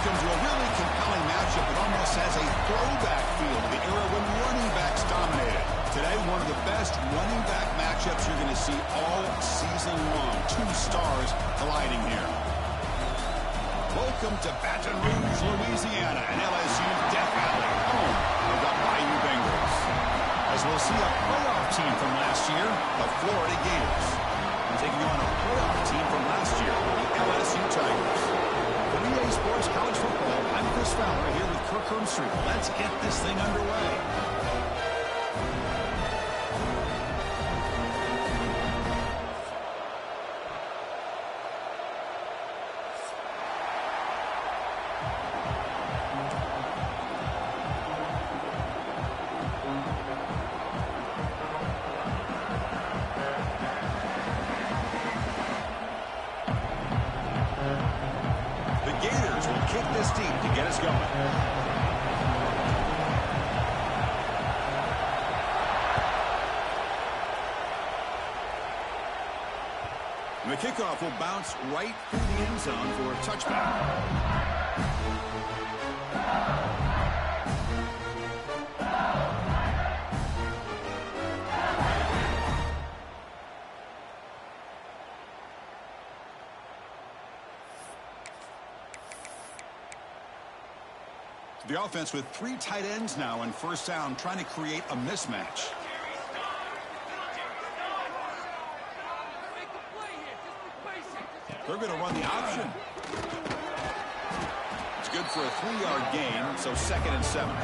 welcome to a really compelling matchup that almost has a throwback feel to the era when running backs dominated. Today, one of the best running back matchups you're going to see all season long. Two stars colliding here. Welcome to Baton Rouge, Louisiana, and LSU's Death Valley, home of the Bayou Bengals. As we'll see a playoff team from last year, the Florida Gators, taking on a playoff team from last year, the LSU Tigers. For EA Sports College Football, I'm Chris Fowler here with Kirk Herbstreit. Let's get this thing underway. The kickoff will bounce right through the end zone for a touchback. The offense with three tight ends now on first down, trying to create a mismatch. They're going to run the option. It's good for a 3-yard gain, so 2nd and 7.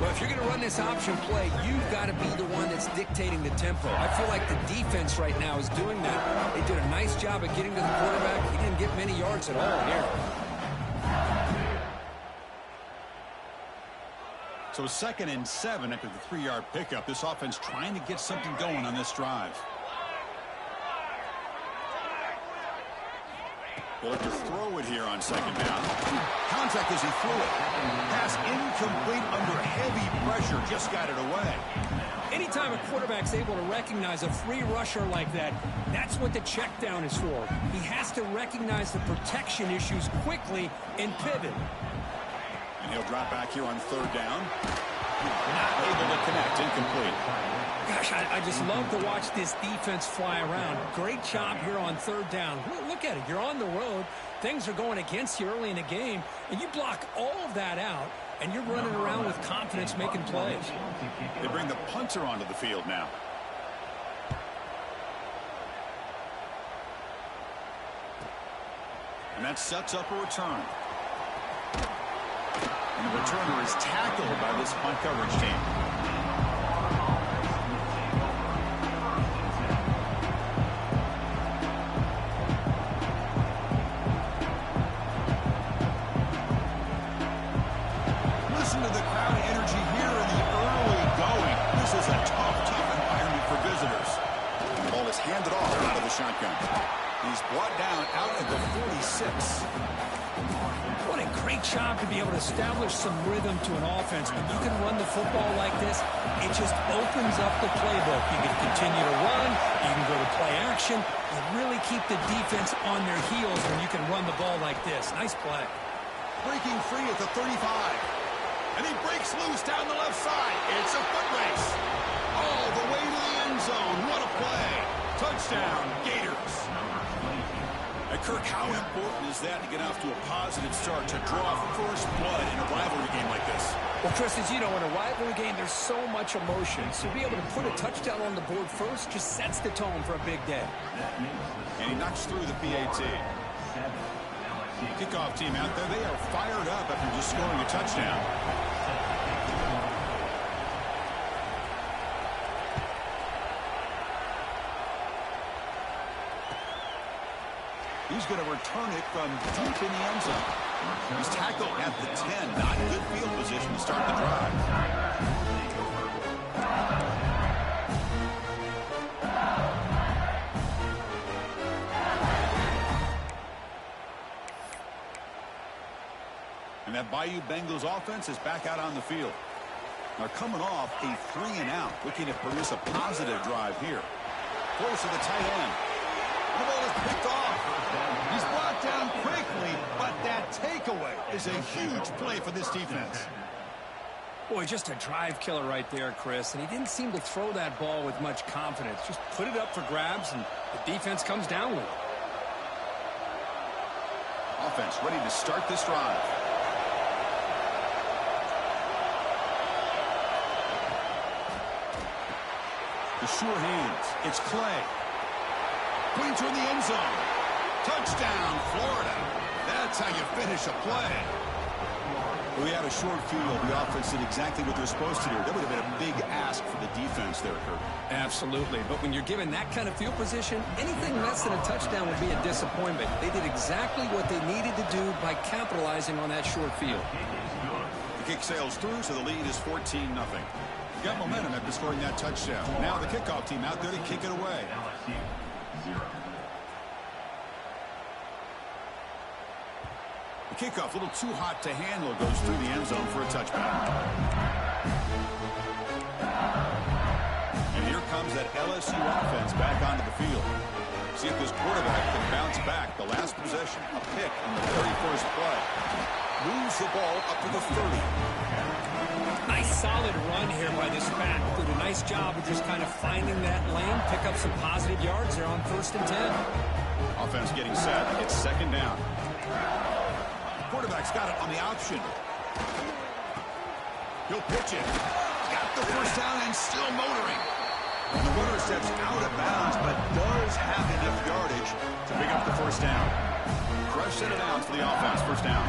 Well, if you're going to run this option play, you've got to be the one that's dictating the tempo. I feel like the defense right now is doing that. They did a nice job of getting to the quarterback. He didn't get many yards at all here. So 2nd and 7 after the 3-yard pickup. This offense trying to get something going on this drive. They'll look to throw it here on 2nd down. Contact as he threw it. Pass incomplete under heavy pressure. Just got it away. Anytime a quarterback's able to recognize a free rusher like that, that's what the check down is for. He has to recognize the protection issues quickly and pivot. And he'll drop back here on 3rd down. Not able to connect. Incomplete. Gosh, I just love to watch this defense fly around. Great job here on 3rd down. Look at it. You're on the road. Things are going against you early in the game, and you block all of that out, and you're running around with confidence making plays. They bring the punter onto the field now. And that sets up a return. And the returner is tackled by this punt coverage team. Listen to the crowd energy here in the early going. This is a tough environment for visitors. The ball is handed off out of the shotgun. He's brought down out at the 46. What a great job to be able to establish some rhythm to an offense. When you can run the football like this, it just opens up the playbook. You can continue to run. You can go to play action. You really keep the defense on their heels when you can run the ball like this. Nice play. Breaking free at the 35. And he breaks loose down the left side. It's a foot race. All the way to the end zone. What a play. Touchdown, Gators. Kirk, how important is that to get off to a positive start, to draw first blood in a rivalry game like this? Well, Chris, as you know, in a rivalry game, there's so much emotion. So to be able to put a touchdown on the board first just sets the tone for a big day. And he knocks through the PAT. Kickoff team out there, they are fired up after just scoring a touchdown. He's going to return it from deep in the end zone. He's tackled at the 10. Not good field position to start the drive. And that Bayou Bengals offense is back out on the field. They're coming off a 3-and-out, looking to produce a positive drive here. Close to the tight end. The ball is picked off. He's brought down quickly, but that takeaway is a huge play for this defense. Boy, just a drive killer right there, Chris. And he didn't seem to throw that ball with much confidence. Just put it up for grabs, and the defense comes down with it. Offense ready to start this drive. The sure hands. It's Clay. Putting toward the end zone. Touchdown, Florida. That's how you finish a play. We had a short field. The offense did exactly what they're supposed to do. That would have been a big ask for the defense there, Kurt. Absolutely. But when you're given that kind of field position, anything less than a touchdown would be a disappointment. They did exactly what they needed to do by capitalizing on that short field. The kick sails through, so the lead is 14-0. Got momentum after scoring that touchdown. Now the kickoff team out there to kick it away. The kickoff, a little too hot to handle, goes through the end zone for a touchback. And here comes that LSU offense back onto the field. See if this quarterback can bounce back. The last possession, a pick in the very first play. Moves the ball up to the 30. Nice solid run here by this back. Did a nice job of just kind of finding that lane, pick up some positive yards there on 1st and 10. Offense getting set. It's 2nd down. Quarterback's got it on the option. He'll pitch it. Got the first down and still motoring. And the runner steps out of bounds, but does have enough yardage to pick up the first down. Crush set it out for the offense. First down.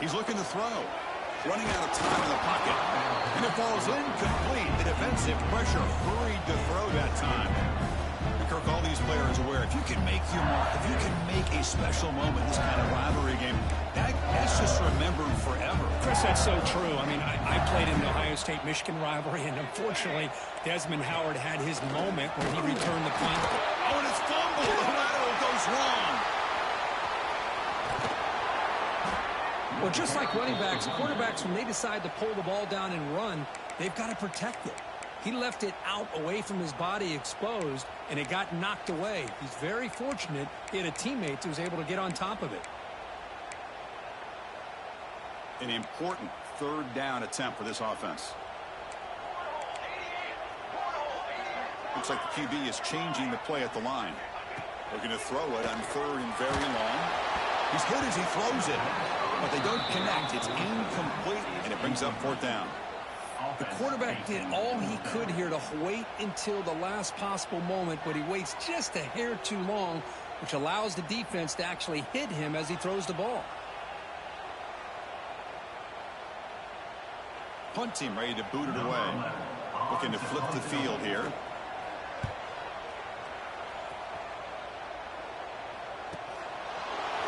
He's looking to throw. Running out of time in the pocket. And it falls incomplete. The defensive pressure hurried to throw that time. Kirk, all these players aware, if you can make your mark, if you can make a special moment, this kind of rivalry game, that's just remembered forever. Chris, that's so true. I mean, I played in the Ohio State-Michigan rivalry, and unfortunately, Desmond Howard had his moment when he returned the punt. Oh, and it's fumbled. The lateral goes wrong. Well, just like running backs, quarterbacks, when they decide to pull the ball down and run, they've got to protect it. He left it out away from his body exposed, and it got knocked away. He's very fortunate he had a teammate who was able to get on top of it. An important 3rd down attempt for this offense. Looks like the QB is changing the play at the line. Looking to throw it on 3rd and very long. He's hit as he throws it, but they don't connect. It's incomplete, and it brings up 4th down. The quarterback did all he could here to wait until the last possible moment, but he waits just a hair too long, which allows the defense to actually hit him as he throws the ball. Punt team ready to boot it away. Looking to flip the field here.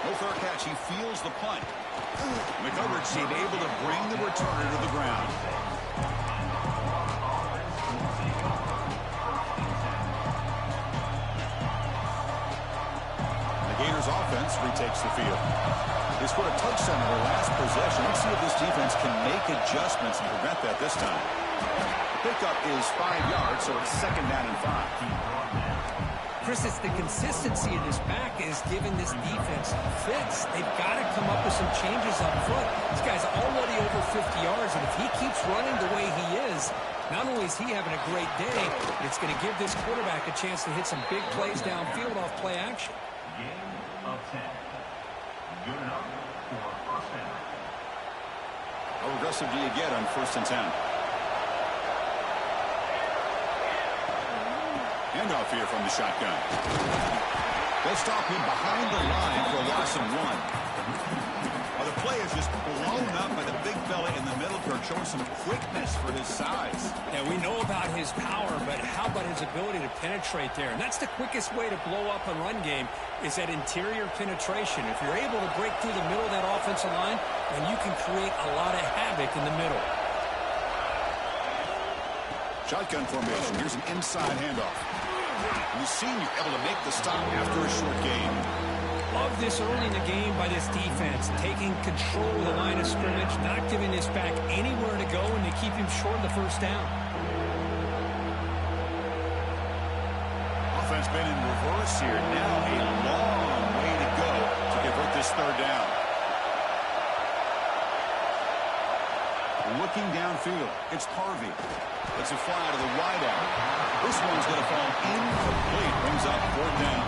No fair catch. He feels the punt. And the coverage team able to bring the returner to the ground. The Gators offense retakes the field. They scored a touchdown in their last possession. Let's see if this defense can make adjustments and prevent that this time. The pickup is 5 yards, so it's 2nd down and 5. Chris, it's the consistency of this back is giving this defense fits. They've got to come up with some changes up front. This guy's already over 50 yards, and if he keeps running the way he is, not only is he having a great day, but it's going to give this quarterback a chance to hit some big plays downfield off play action. Game of 10. Good enough for first down. How aggressive do you get on 1st and 10? Handoff here from the shotgun. They'll stop him behind the line for a loss of 1. Well, the play is just blown up by the big fella in the middle, Kirk, showing some quickness for his size. Yeah, we know about his power, but how about his ability to penetrate there? And that's the quickest way to blow up a run game is that interior penetration. If you're able to break through the middle of that offensive line, then you can create a lot of havoc in the middle. Shotgun formation. Here's an inside handoff. We've seen you able to make the stop after a short game. Love this early in the game by this defense, taking control of the line of scrimmage, not giving this back anywhere to go, and they keep him short of the first down. Offense been in reverse here. Now a long way to go looking downfield. It's Harvey. It's a fly to the wideout. This one's going to fall incomplete. Brings up 4th down.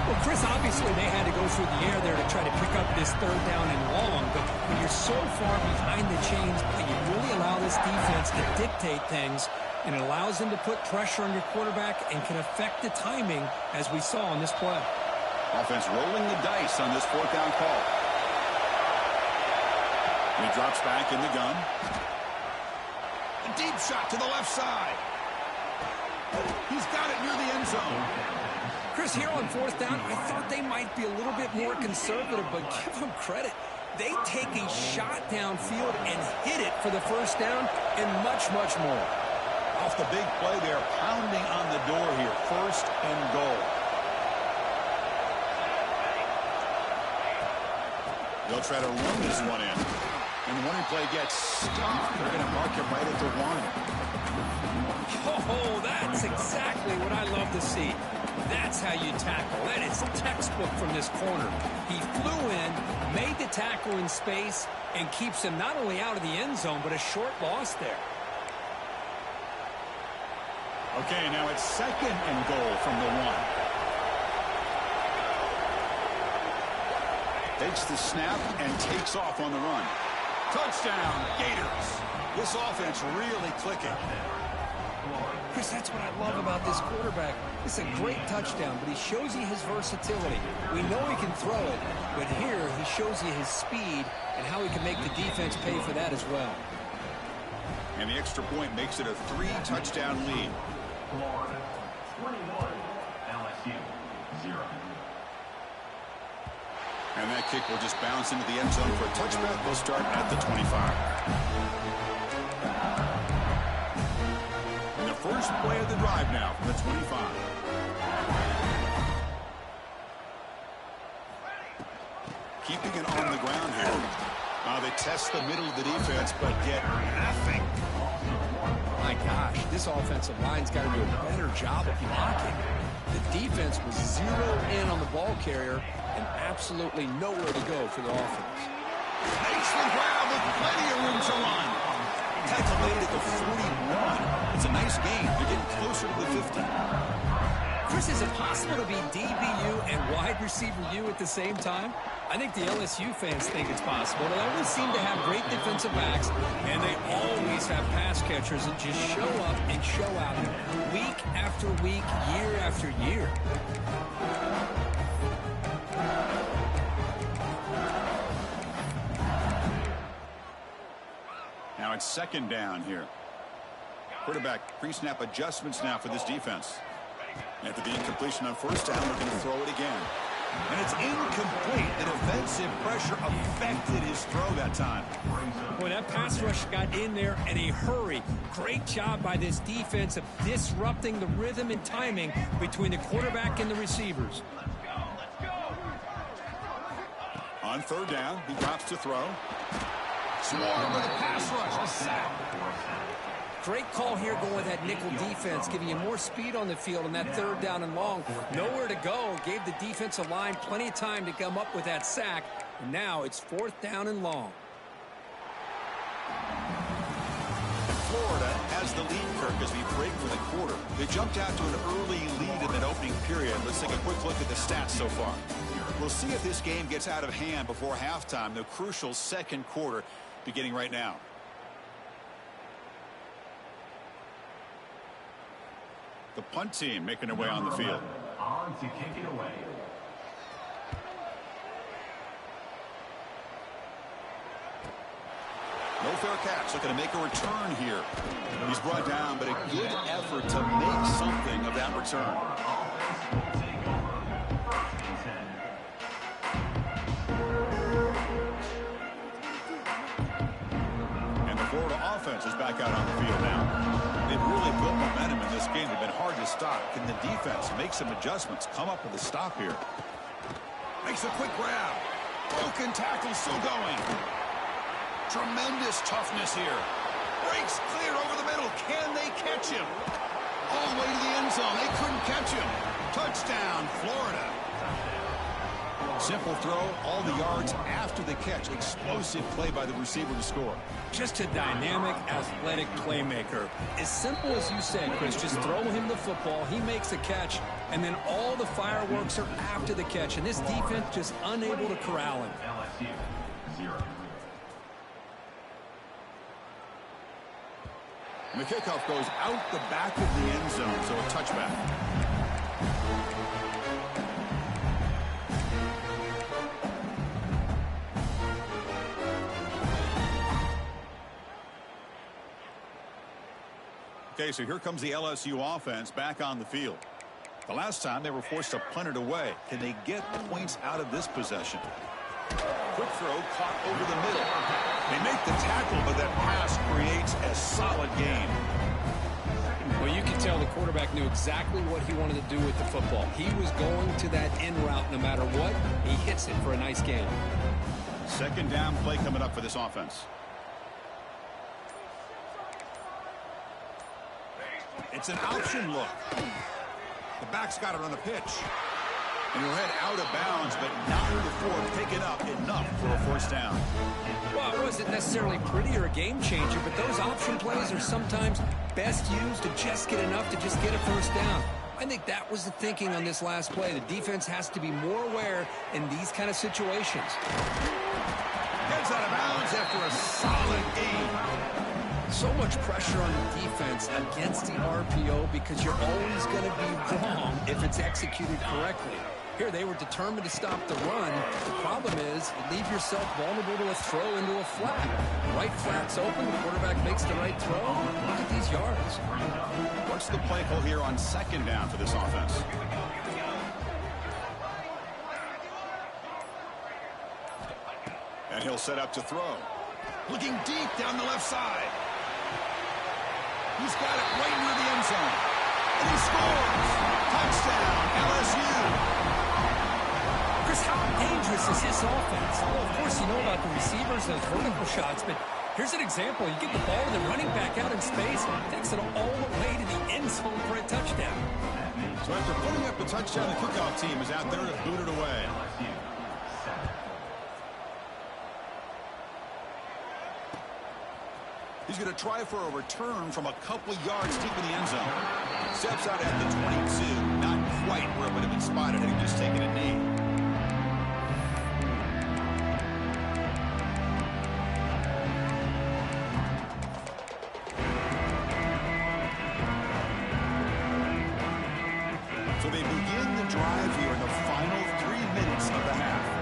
Well, Chris, obviously they had to go through the air there to try to pick up this 3rd down and long, but when you're so far behind the chains, you really allow this defense to dictate things, and it allows them to put pressure on your quarterback and can affect the timing, as we saw on this play. Offense rolling the dice on this 4th down call. He drops back in the gun. A deep shot to the left side. He's got it near the end zone. Chris, here on 4th down, I thought they might be a little bit more conservative, but give them credit. They take a shot downfield and hit it for the 1st down and much, much more. Off the big play, they're pounding on the door here. 1st and goal. They'll try to run this one in. And the running play gets stopped. They're going to mark it right at the 1. Oh, that's exactly what I love to see. That's how you tackle. That is textbook from this corner. He flew in, made the tackle in space, and keeps him not only out of the end zone, but a short loss there. Okay, now it's 2nd and goal from the 1. Takes the snap and takes off on the run. Touchdown, Gators. This offense really clicking. Chris, that's what I love about this quarterback. It's a great touchdown, but he shows you his versatility. We know he can throw it, but here he shows you his speed and how he can make the defense pay for that as well. And the extra point makes it a 3-touchdown lead. Florida 21, LSU 0. And that kick will just bounce into the end zone for a touchback. They'll start at the 25. First play of the drive now from the 25. Keeping it on the ground here. They test the middle of the defense, but get nothing. My gosh, this offensive line's got to do a better job of blocking. The defense was zeroed in on the ball carrier and absolutely nowhere to go for the offense. Nicely grabbed with plenty of room to run. Tackle made at the 41. It's a nice game. They're getting closer to the 50. Chris, is it possible to be DBU and wide receiver U at the same time? I think the LSU fans think it's possible. They always seem to have great defensive backs, and they always have pass catchers that just show up and show out week after week, year after year. Now it's 2nd down here. Quarterback pre-snap adjustments now for this defense. After the incompletion on 1st down, they're going to throw it again. And it's incomplete. The defensive pressure affected his throw that time. Boy, that pass rush got in there in a hurry. Great job by this defense of disrupting the rhythm and timing between the quarterback and the receivers. On 3rd down, he drops to throw. Swarm with a pass rush, a sack. Great call here going with that nickel defense, giving you more speed on the field on that 3rd down and long. Nowhere to go. Gave the defensive line plenty of time to come up with that sack. And now it's 4th down and long. Florida has the lead, Kirk, as we break for the quarter. They jumped out to an early lead in that opening period. Let's take a quick look at the stats so far. We'll see if this game gets out of hand before halftime, the crucial 2nd quarter beginning right now. The punt team making their way on the field. On to kick it away. No fair catch. Looking to make a return here. He's brought down, but a good effort to make something of that return. And the Florida offense is back out on the field now. They've really built momentum in this game. They've been hard to stop. Can the defense make some adjustments? Come up with a stop here. Makes a quick grab. Broken tackle still going. Tremendous toughness here. Breaks clear over the middle. Can they catch him? All the way to the end zone. They couldn't catch him. Touchdown, Florida. Simple throw, all the yards after the catch. Explosive play by the receiver to score. Just a dynamic, athletic playmaker. As simple as you said, Chris, just throw him the football, he makes a catch, and then all the fireworks are after the catch, and this defense just unable to corral him. LSU 0. And the kickoff goes out the back of the end zone, so a touchback. Okay, so here comes the LSU offense back on the field. The last time they were forced to punt it away. Can they get points out of this possession? Quick throw caught over the middle. They make the tackle, but that pass creates a solid gain. Well, you can tell the quarterback knew exactly what he wanted to do with the football. He was going to that in route no matter what. He hits it for a nice gain. Second down play coming up for this offense. It's an option look. The back's got it on the pitch. And he'll head out of bounds, but not before picking up enough for a first down. Well, it wasn't necessarily pretty or a game changer, but those option plays are sometimes best used to just get enough to just get a first down. I think that was the thinking on this last play. The defense has to be more aware in these kind of situations. Heads out of bounds after a solid gain. So much pressure on the defense against the RPO because you're always going to be wrong if it's executed correctly. Here, they were determined to stop the run. The problem is you leave yourself vulnerable to a throw into a flat. Right flat's open. The quarterback makes the right throw. Look at these yards. What's the play call here on second down for this offense? And he'll set up to throw. Looking deep down the left side. He's got it right near the end zone. And he scores! Touchdown, LSU! Chris, how dangerous is this offense? Well, of course, you know about the receivers, those vertical shots, but here's an example. You get the ball, the running back out in space, takes it all the way to the end zone for a touchdown. So after putting up a touchdown, the kickoff team is out there to boot it away. He's going to try for a return from a couple yards deep in the end zone. Steps out at the 22. Not quite where it would have been spotted had he just taken a knee. So they begin the drive here in the final 3 minutes of the half.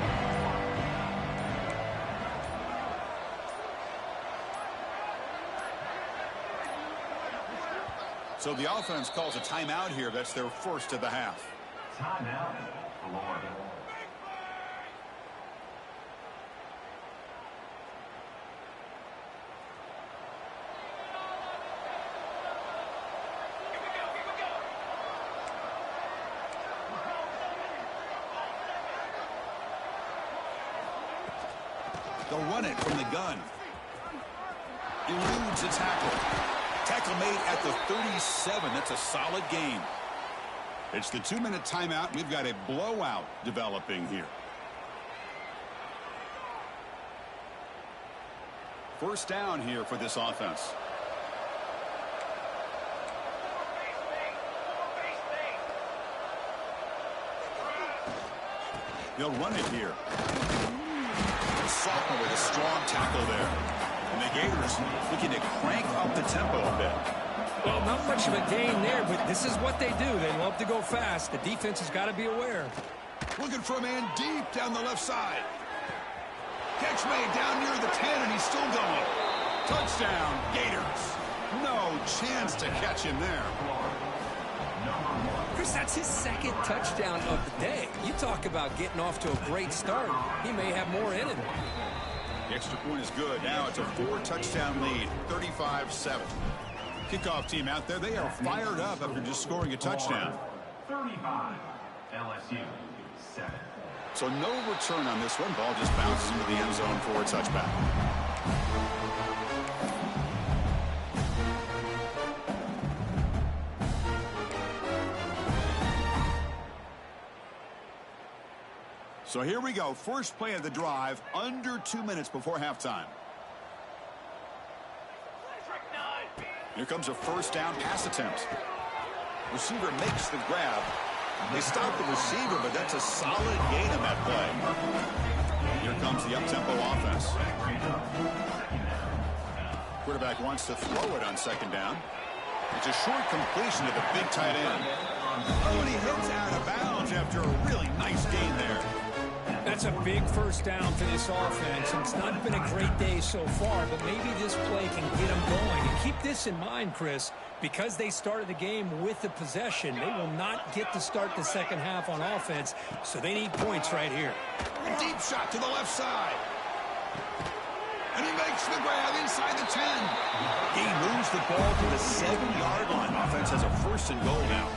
So the offense calls a timeout here. That's their first of the half. Timeout, Florida. They'll run it from the gun. Eludes the tackle. Tackle made at the 37. That's a solid gain. It's the 2-minute timeout. We've got a blowout developing here. First down here for this offense. They'll run it here. The sophomore with a strong tackle there. And the Gators looking to crank up the tempo a bit. Well, not much of a gain there, but this is what they do. They love to go fast. The defense has got to be aware. Looking for a man deep down the left side. Catch made down near the 10, and he's still going. Touchdown, Gators. No chance to catch him there. Chris, that's his second touchdown of the day. You talk about getting off to a great start. He may have more in him. The extra point is good. Now it's a 4-touchdown lead, 35-7. Kickoff team out there, they are fired up after just scoring a touchdown. 35, LSU 7. So no return on this one. Ball just bounces into the end zone for a touchback. So here we go. First play of the drive, under 2 minutes before halftime. Here comes a first down pass attempt. Receiver makes the grab. They stop the receiver, but that's a solid gain on that play. Here comes the up-tempo offense. Quarterback wants to throw it on second down. It's a short completion to the big tight end. Oh, and he hits out of bounds after a really nice gain there. That's a big first down for this offense, and it's not been a great day so far, but maybe this play can get them going. And keep this in mind, Chris, because they started the game with the possession, they will not get to start the second half on offense, so they need points right here. A deep shot to the left side. And he makes the grab inside the 10. He moves the ball to the 7-yard line. Offense has a first and goal now.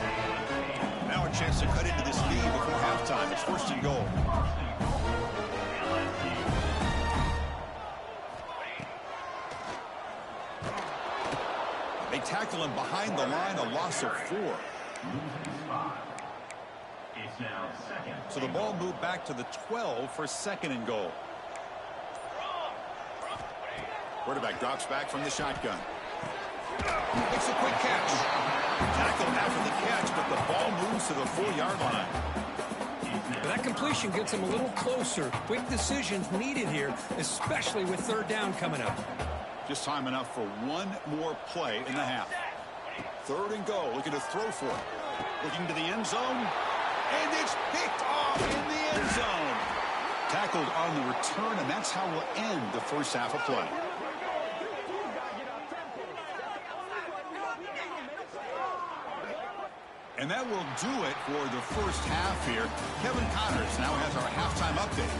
Now a chance to cut into this lead before halftime. It's first and goal. They tackle him behind the line, a loss of 4. So the ball moved back to the 12 for second and goal. Quarterback drops back from the shotgun. Makes a quick catch. Tackled after the catch, but the ball moves to the 4-yard line. That completion gets him a little closer. Quick decisions needed here, especially with third down coming up. Just time enough for one more play in the half. Third and goal, looking to throw for it. Looking to the end zone, and it's picked off in the end zone. Tackled on the return, and that's how we'll end the first half of play. And that will do it for the first half here. Kevin Connors now has our halftime update.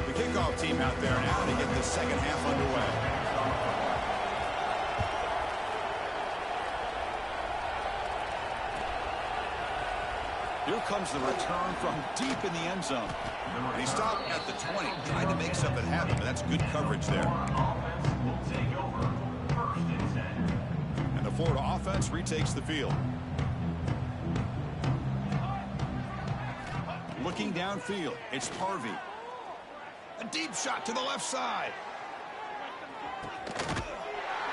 The kickoff team out there now to get the second half underway. Here comes the return from deep in the end zone. And he stopped at the 20, trying to make something happen, but that's good coverage there. And the Florida offense retakes the field. Looking downfield, it's Harvey. A deep shot to the left side.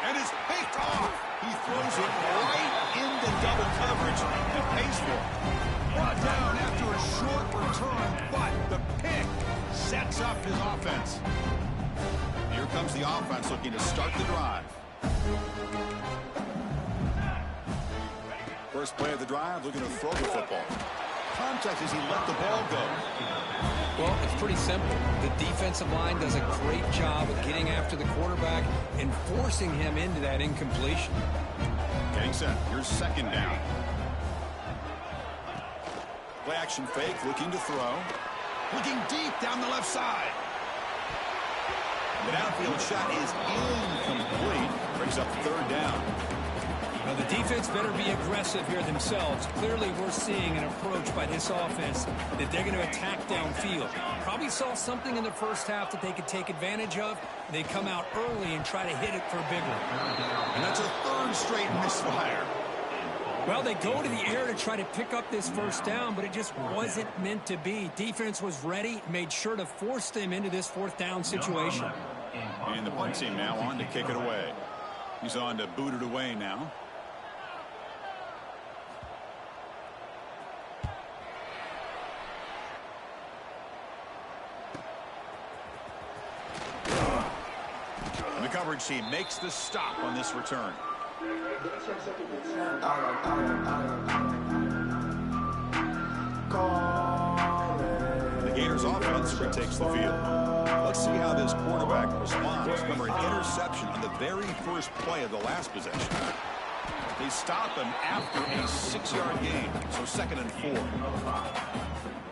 And it's picked off. He throws it right into double coverage and pays for it. Brought down after a short return, but the pick sets up his offense. Here comes the offense looking to start the drive. First play of the drive, looking to throw the football. Contact as he let the ball go. Well, it's pretty simple. The defensive line does a great job of getting after the quarterback and forcing him into that incompletion. Getting set. Here's second down. Play action fake, looking to throw. Looking deep down the left side. The downfield shot is incomplete. Brings up third down. Well, the defense better be aggressive here themselves. Clearly, we're seeing an approach by this offense that they're going to attack downfield. Probably saw something in the first half that they could take advantage of. They come out early and try to hit it for a big one. And that's a third straight misfire. Well, they go to the air to try to pick up this first down, but it just wasn't meant to be. Defense was ready, made sure to force them into this fourth down situation. And the punt team now on to kick it away. He's on to boot it away now. And the coverage team makes the stop on this return. The Gators offense retakes the field. Let's see how this quarterback responds. Remember, an interception on the very first play of the last possession. They stop him after a 6-yard gain, so second and 4.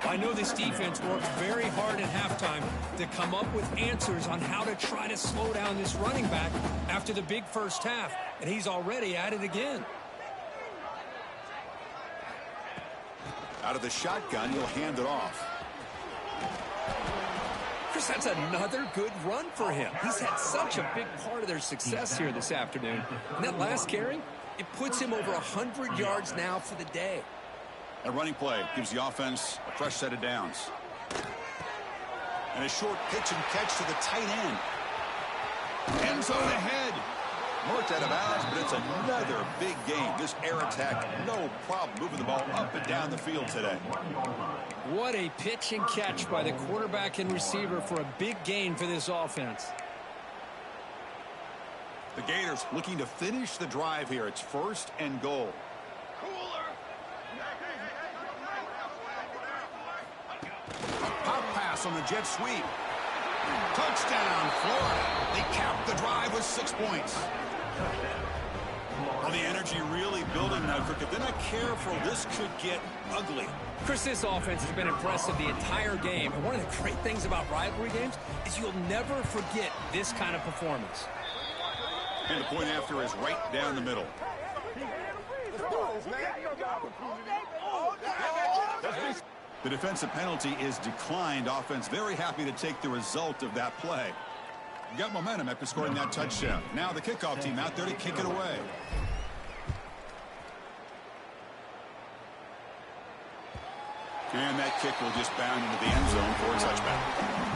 I know this defense worked very hard at halftime to come up with answers on how to try to slow down this running back after the big first half, and he's already at it again. Out of the shotgun, he'll hand it off. Chris, that's another good run for him. He's had such a big part of their success here this afternoon. And that last carry, it puts him over 100 yards now for the day. A running play gives the offense a fresh set of downs. And a short pitch and catch to the tight end. End zone ahead. Marked out of bounds, but it's another big game. This air attack, no problem moving the ball up and down the field today. What a pitch and catch by the quarterback and receiver for a big gain for this offense. The Gators looking to finish the drive here. It's 1st and goal. Pop pass on the jet sweep. Touchdown, Florida. They capped the drive with 6 points. Well, the energy really building now, Cricket. They're not careful. This could get ugly. Chris, this offense has been impressive the entire game. And one of the great things about rivalry games is you'll never forget this kind of performance. And the point after is right down the middle. The defensive penalty is declined. Offense very happy to take the result of that play. Got momentum after scoring that touchdown. Now the kickoff team out there to kick it away. And that kick will just bound into the end zone for a touchback.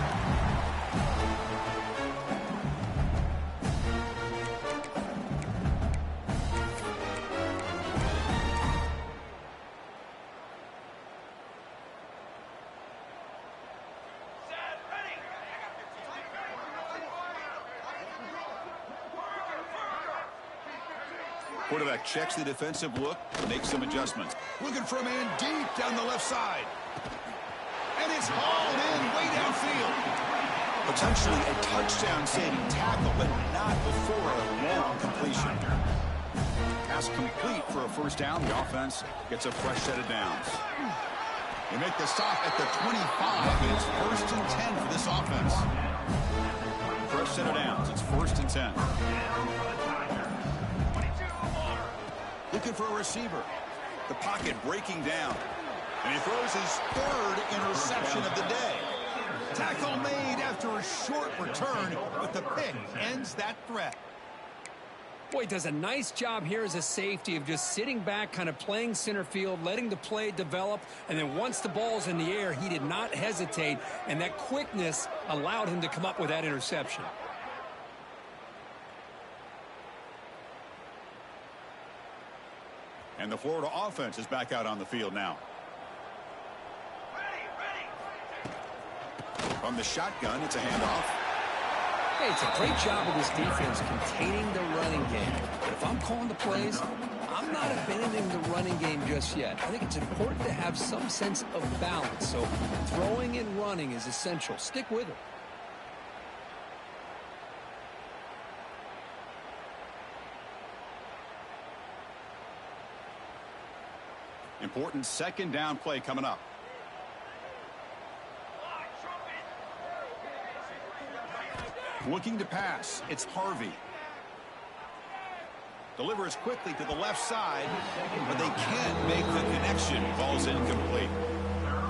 Quarterback checks the defensive look, makes some adjustments. Looking for a man deep down the left side. And it's hauled in way downfield. Potentially a touchdown-saving tackle, but not before a long completion. Pass complete for a first down. The offense gets a fresh set of downs. They make the stop at the 25, and it's 1st and 10 for this offense. Fresh set of downs. It's 1st and 10. Looking for a receiver. The pocket breaking down. And he throws his 3rd interception of the day. Tackle made after a short return, but the pick ends that threat. Boy, he does a nice job here as a safety of just sitting back, kind of playing center field, letting the play develop, and then once the ball's in the air, he did not hesitate, and that quickness allowed him to come up with that interception. And the Florida offense is back out on the field now. From the shotgun, it's a handoff. Hey, it's a great job of this defense containing the running game. But if I'm calling the plays, I'm not abandoning the running game just yet. I think it's important to have some sense of balance. So throwing and running is essential. Stick with it. Important 2nd down play coming up. Looking to pass. It's Harvey. Delivers quickly to the left side, but they can't make the connection. Ball's incomplete.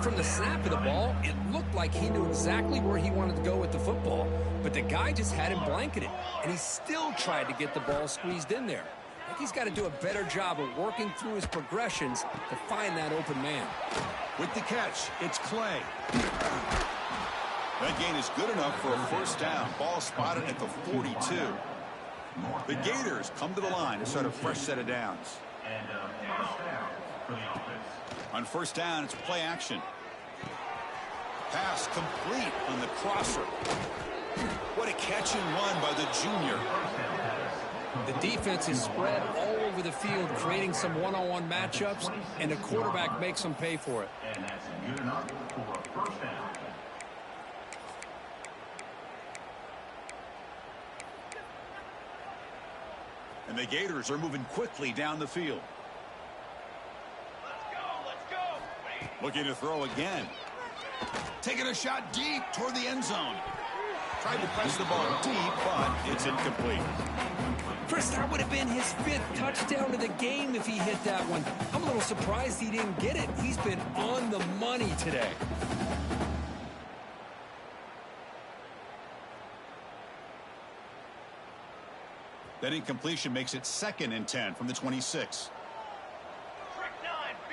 From the snap of the ball, it looked like he knew exactly where he wanted to go with the football, but the guy just had him blanketed, and he still tried to get the ball squeezed in there. I think he's got to do a better job of working through his progressions to find that open man. With the catch, it's Clay. That gain is good enough for a first down. Ball spotted at the 42. The Gators come to the line to start a fresh set of downs. On first down, it's play action. Pass complete on the crosser. What a catch and run by the junior. The defense is spread all over the field, creating some one-on-one matchups, and the quarterback makes them pay for it. And that's good enough for a first down. And the Gators are moving quickly down the field. Let's go. Looking to throw again. Taking a shot deep toward the end zone. Tried to press the ball deep, but it's incomplete. Chris, that would have been his 5th touchdown of the game if he hit that one. I'm a little surprised he didn't get it. He's been on the money today. That incompletion makes it 2nd and 10 from the 26.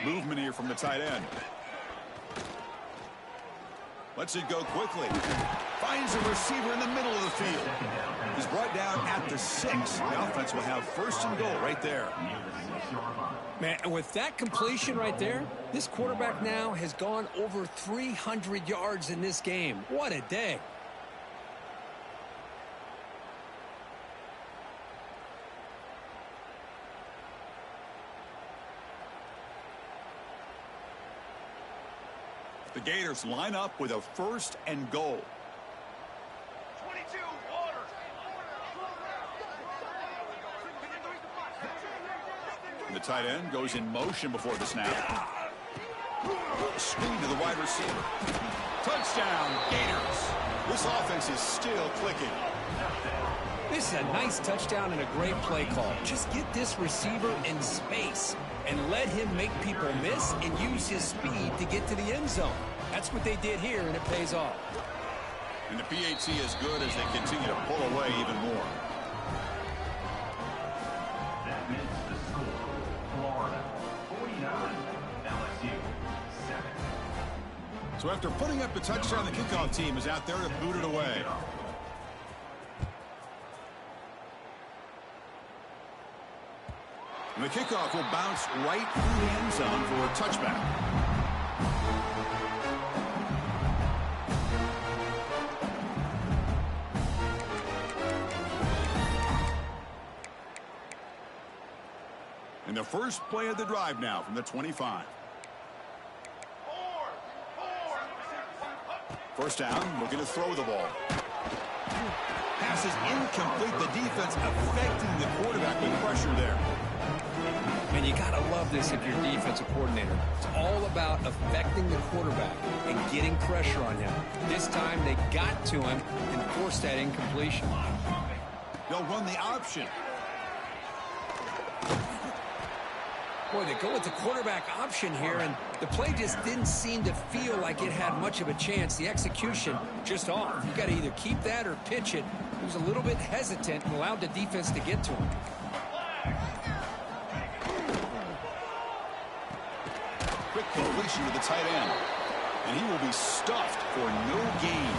Movement here from the tight end. Lets it go quickly. Finds a receiver in the middle of the field. He's brought down at the 6. The offense will have 1st and goal right there. Man, and with that completion right there, this quarterback now has gone over 300 yards in this game. What a day. The Gators line up with a 1st and goal. 22, water. The tight end goes in motion before the snap. Screen to the wide receiver. Touchdown, Gators. This offense is still clicking. This is a nice touchdown and a great play call. Just get this receiver in space and let him make people miss and use his speed to get to the end zone. That's what they did here, and it pays off. And the PAT is good as they continue to pull away even more. That makes the score. Florida 49, LSU 7. So after putting up the touchdown, the kickoff team is out there to boot it away. And the kickoff will bounce right through the end zone for a touchback. And the first play of the drive now from the 25. First down, looking to throw the ball. Pass is incomplete. The defense affecting the quarterback with pressure there. And you got to love this if you're defensive coordinator. It's all about affecting the quarterback and getting pressure on him. This time they got to him and forced that incompletion. They'll run the option. Boy, they go with the quarterback option here, and the play just didn't seem to feel like it had much of a chance. The execution just off. You got to either keep that or pitch it. He was a little bit hesitant and allowed the defense to get to him. Quick completion to the tight end. And he will be stuffed for no gain.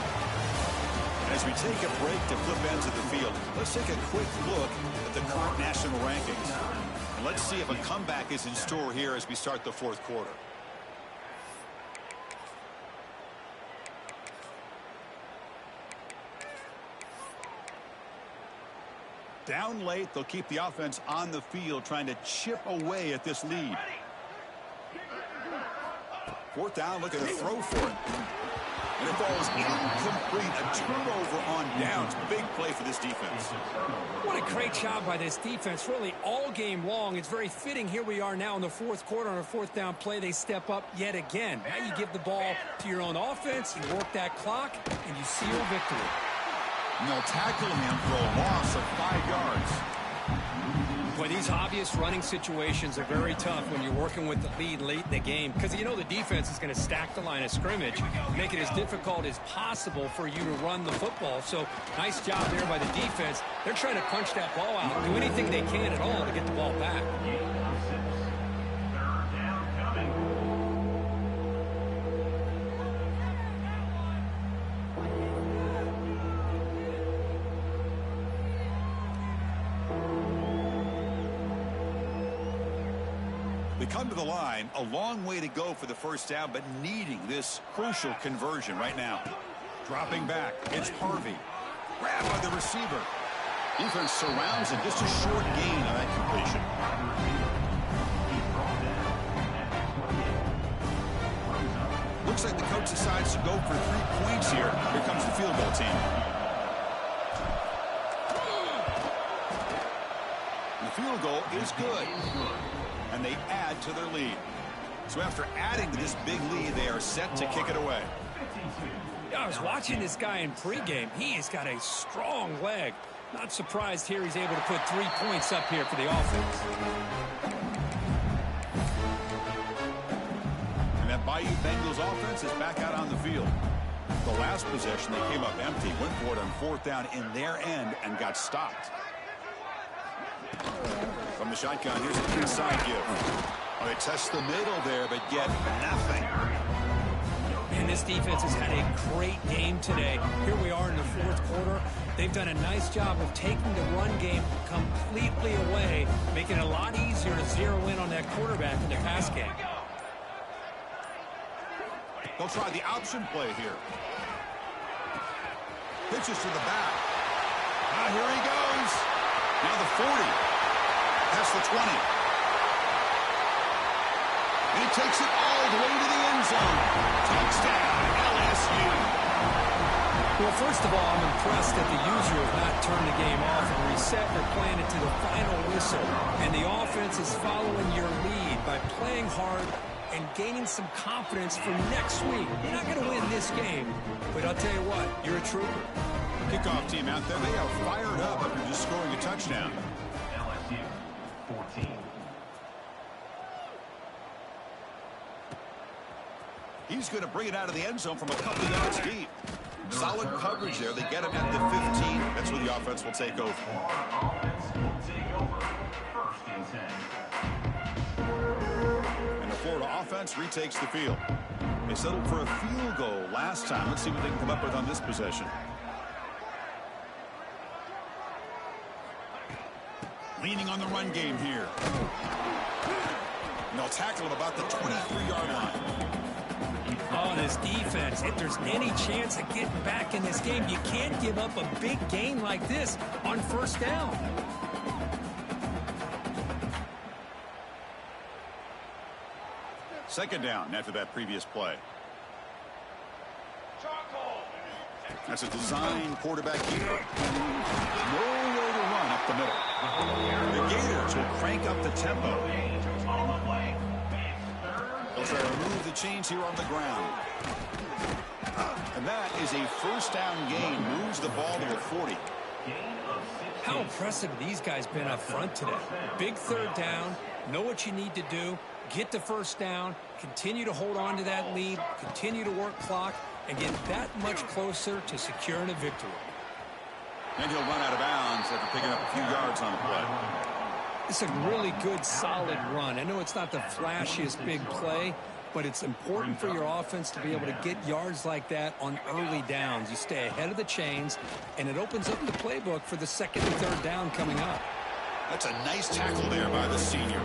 As we take a break to flip ends of the field, let's take a quick look at the current national rankings. And let's see if a comeback is in store here as we start the 4th quarter. Down late, they'll keep the offense on the field trying to chip away at this lead. 4th down, looking to throw for it. And it falls incomplete. A turnover on downs. Big play for this defense. What a great job by this defense, really all game long. It's very fitting. Here we are now in the 4th quarter on a 4th down play. They step up yet again. Now you give the ball to your own offense, you work that clock, and you seal victory. And they'll tackle him for a loss of 5 yards. Boy, these obvious running situations are very tough when you're working with the lead late in the game because you know the defense is going to stack the line of scrimmage, make it as difficult as possible for you to run the football. So nice job there by the defense. They're trying to punch that ball out, do anything they can at all to get the ball back. They come to the line, a long way to go for the first down, but needing this crucial conversion right now. Dropping back, it's Harvey. Grabbed by the receiver. Defense surrounds him, just a short gain on that completion. Looks like the coach decides to go for 3 points here. Here comes the field goal team. And the field goal is good. And they add to their lead. So after adding to this big lead, they are set to kick it away. I was watching this guy in pregame. He has got a strong leg. Not surprised here he's able to put 3 points up here for the offense. And that Bayou Bengals offense is back out on the field. The last possession, they came up empty, went for it on 4th down in their end and got stopped. From the shotgun, here's an inside give. Oh, they test the middle there, but get nothing. And this defense has had a great game today. Here we are in the fourth quarter. They've done a nice job of taking the run game completely away, making it a lot easier to zero in on that quarterback in the pass game. They'll try the option play here. Pitches to the back. Here he goes. Now the 40. Past the 20. And he takes it all the way to the end zone. Touchdown, LSU. Well, first of all, I'm impressed that the user has not turned the game off and reset or playing it to the final whistle. And the offense is following your lead by playing hard and gaining some confidence for next week. You're not going to win this game, but I'll tell you what, you're a trooper. Kickoff team out there, they are fired up after just scoring a touchdown. LSU 14. He's going to bring it out of the end zone from a couple yards deep. Solid coverage there. They get him at the 15. That's where the offense will take over. Offense will take over. First and 10. And the Florida offense retakes the field. They settled for a field goal last time. Let's see what they can come up with on this possession. Leaning on the run game here. And they'll tackle him about the 23-yard line. Oh, this defense, if there's any chance of getting back in this game, you can't give up a big gain like this on first down. Second down after that previous play. That's a design quarterback here. Nowhere to run up the middle. The Gators will crank up the tempo. They'll try to move the chains here on the ground. And that is a first down gain. Moves the ball to the 40. How impressive these guys been up front today. Big third down. Know what you need to do. Get the first down. Continue to hold on to that lead. Continue to work clock. And get that much closer to securing a victory. And he'll run out of bounds after picking up a few yards on the play. It's a really good, solid run. I know it's not the flashiest big play, but it's important for your offense to be able to get yards like that on early downs. You stay ahead of the chains, and it opens up the playbook for the second and third down coming up. That's a nice tackle there by the senior.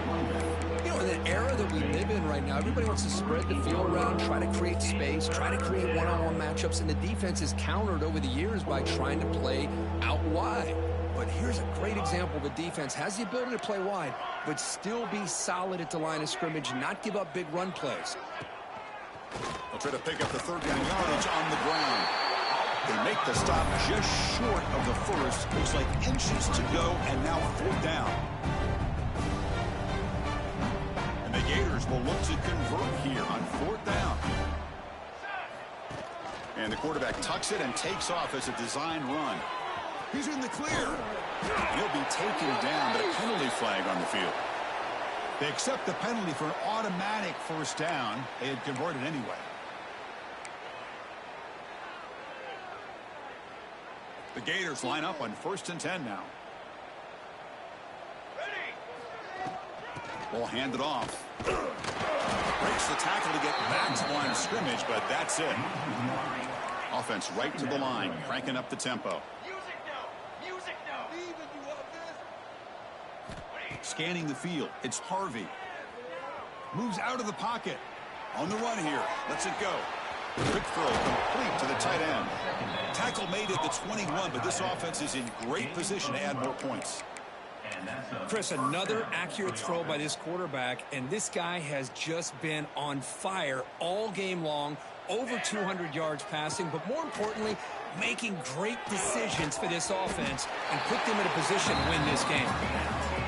You know, in the era that we live in right now, everybody wants to spread the field around, try to create space, try to create one-on-one matchups, and the defense is countered over the years by trying to play out wide. But here's a great example. The defense has the ability to play wide, but still be solid at the line of scrimmage, not give up big run plays. They'll try to pick up the third down yardage on the ground. They make the stop just short of the first. Looks like inches to go, and now fourth down. And the Gators will look to convert here on fourth down. And the quarterback tucks it and takes off as a design run. He's in the clear. He'll be taken down, but a penalty flag on the field. They accept the penalty for an automatic first down. They had converted anyway. The Gators line up on 1st and 10 now. Ball handed off. Breaks the tackle to get back to the line of scrimmage, but that's it. Offense right to the line, cranking up the tempo. Scanning the field, it's Harvey. Moves out of the pocket. On the run here, lets it go. Quick throw, complete to the tight end. Tackle made at the 21, but this offense is in great position to add more points. Chris, another accurate throw by this quarterback, and this guy has just been on fire all game long. Over 200 yards passing, but more importantly, making great decisions for this offense and put them in a position to win this game.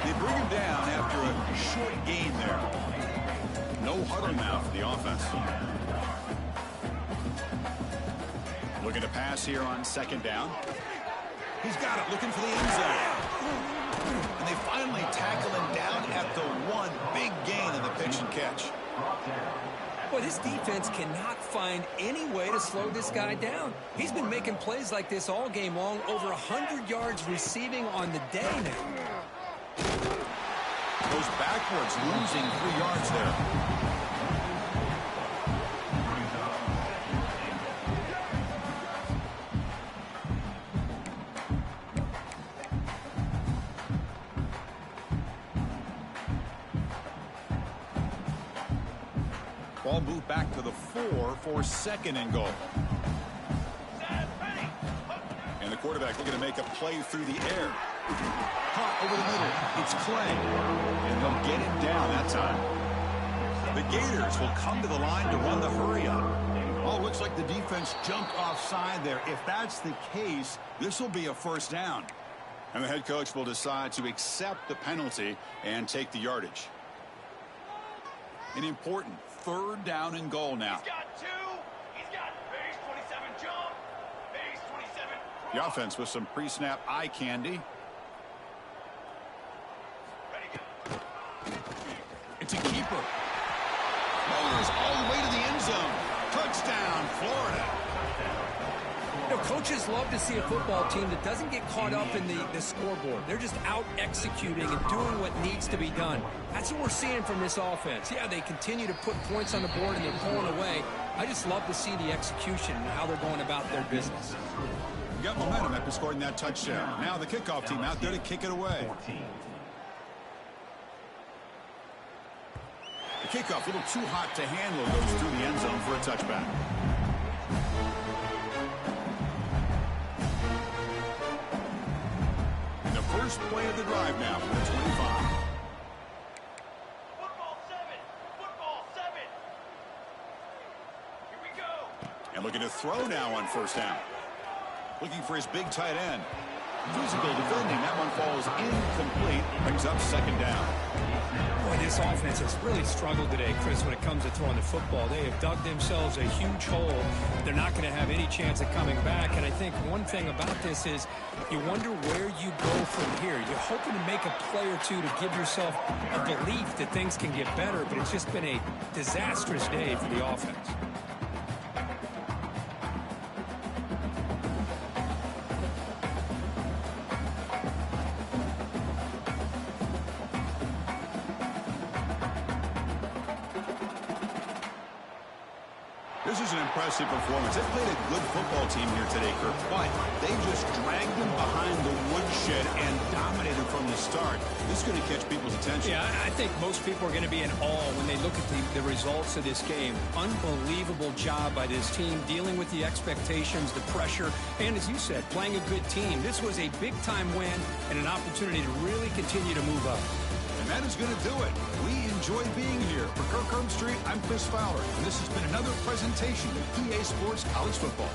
They bring him down after a short gain there. No huddle now for the offense. Looking to pass here on second down. He's got it, looking for the end zone. And they finally tackle him down at the one. Big gain in the pitch and catch. Boy, this defense cannot find any way to slow this guy down. He's been making plays like this all game long, over 100 yards receiving on the day now. Goes backwards, losing 3 yards there. Ball moved back to the 4 for 2nd and goal. And the quarterback looking to make a play through the air. Caught over the middle. It's Clay. And they'll get him down that time. The Gators will come to the line to run the hurry up. Oh, looks like the defense jumped offside there. If that's the case, this will be a first down. And the head coach will decide to accept the penalty and take the yardage. An important 3rd down and goal now. He's got 2. He's got base 27 jump. Base 27. The offense with some pre-snap eye candy. It's a keeper. Rolls all the way to the end zone. Touchdown, Florida. You know, coaches love to see a football team that doesn't get caught up in the scoreboard. They're just out executing and doing what needs to be done. That's what we're seeing from this offense. Yeah, they continue to put points on the board and they're pulling away. I just love to see the execution and how they're going about their business. You got momentum after scoring that touchdown. Now the kickoff team out there to kick it away. The kickoff, a little too hot to handle, goes through the end zone for a touchback. And the first play of the drive now for the 25. Football 7. Football 7. Here we go. And looking to throw now on first down. Looking for his big tight end. Physical defending. That one falls incomplete. Brings up 2nd down. Boy, this offense has really struggled today, Chris, when it comes to throwing the football. They have dug themselves a huge hole. They're not going to have any chance of coming back. And I think one thing about this is you wonder where you go from here. You're hoping to make a play or two to give yourself a belief that things can get better, but it's just been a disastrous day for the offense. This is an impressive performance. They played a good football team here today, Kirk, but they just dragged them behind the woodshed and dominated from the start. This is going to catch people's attention. Yeah, I think most people are going to be in awe when they look at the results of this game. Unbelievable job by this team, dealing with the expectations, the pressure, and as you said, playing a good team. This was a big-time win and an opportunity to really continue to move up. And that is going to do it. We enjoy being here. For Kirk Herbstreit, I'm Chris Fowler, and this has been another presentation of EA Sports College Football.